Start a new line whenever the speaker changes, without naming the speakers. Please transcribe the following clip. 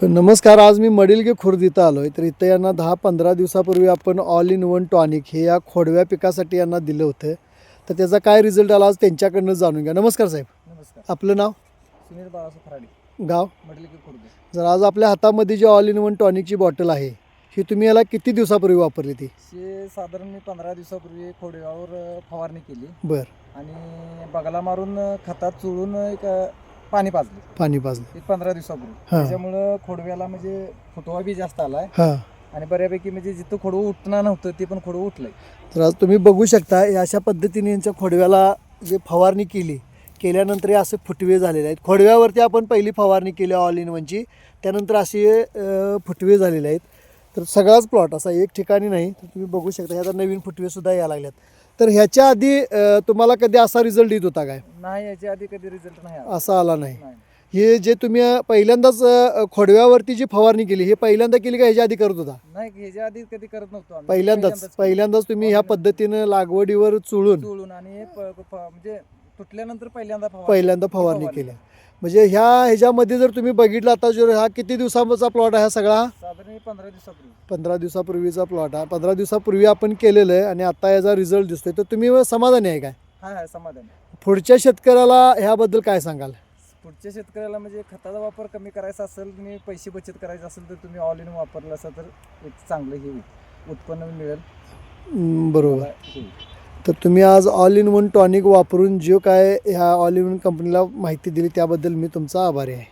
नमस्कार. आज मी मडिलगे खुर्द इथं आलो आहे. तर इथं यांना 10-15 दिवसापूर्वी आपण ऑल इन वन टॉनिक हे या खोडव्या पिकासाठी यांना दिलं होतं. तर त्याचा काय रिझल्ट आला आज त्यांच्याकडनं जाणून घ्या. नमस्कार साहेब.
नमस्कार.
आपलं नाव?
सुनील बाळासाहेब खराडे,
गाव?
मडलिके खुर्द.
जर आज आपल्या हातामध्ये जी ऑल इन वन टॉनिकची बॉटल आहे ही तुम्ही याला किती दिवसापूर्वी वापरली ती?
साधारण मी 15 दिवसापूर्वी खोडव्यावर फवारणी केली
बरं.
आणि बगला मारून खतात चोळून एक पाणी
पाजलं
एक 15 दिवसापूर्वी.
हां.
त्याच्यामुळं खोडव्याला म्हणजे फुटवा बी जास्त आलाय
हां.
आणि बऱ्यापैकी म्हणजे जिथं खोडवं उठणार नव्हतं ते पण खोडवं उठलंय.
तर आज तुम्ही बघू शकता अशा पद्धतीने यांच्या खोडव्याला जे फवारणी केल्यानंतर हे असे फुटवे झालेले आहेत. खोडव्यावरती आपण पहिली फवारणी केली ऑल इन वनची, त्यानंतर असे फुटवे झालेले आहेत. तर सगळाच प्लॉट असा एक ठिकाणी नाही. तर तुम्ही बघू शकता ह्याचा नवीन फुटवेसुद्धा यायला लागल्यात. तर ह्याच्या आधी तुम्हाला कधी असा रिझल्ट येत होता काय?
नाही, याच्या आधी कधी रिझल्ट नाही आला.
असा आला नाही.
नाही.
हे जे तुम्ही पहिल्यांदाच खोडव्यावरती जी फवारणी केली हे पहिल्यांदा केली का ह्याच्या आधी करत होता?
नाही, ह्याच्या आधी कधी करत नव्हतो आम्ही.
पहिल्यांदाच तुम्ही ह्या पद्धतीनं लागवडीवर चुळून
आणि म्हणजे तुटल्यानंतर पहिल्यांदा
फवारणी केली. म्हणजे ह्याच्यामध्ये जर तुम्ही बघितलं आता जो हा किती दिवसांचा प्लॉट आहे हा सगळा?
साधारण 15 दिवसापूर्वी.
15 दिवसापूर्वीचा प्लॉट आहे. 15 दिवसापूर्वी आपण केलेलं आहे आणि आता याचा रिझल्ट दिसतोय. तर तुम्ही समाधानी आहे काय?
हा, समाधान.
पुढच्या शेतकऱ्याला ह्याबद्दल काय सांगाल?
पुढच्या शेतकऱ्याला म्हणजे खताचा वापर कमी करायचा असेल, तुम्ही पैसे बचत करायचे असेल तर तुम्ही ऑल इन वापरलं असेल तर एक चांगलं हे होईल, उत्पन्न मिळेल.
बरोबर. तर तुम्ही आज ऑल इन वन टॉनिक वापरून जो काय ह्या ऑल इन वन कंपनीला माहिती दिली त्याबद्दल मी तुमचा आभारी आहे.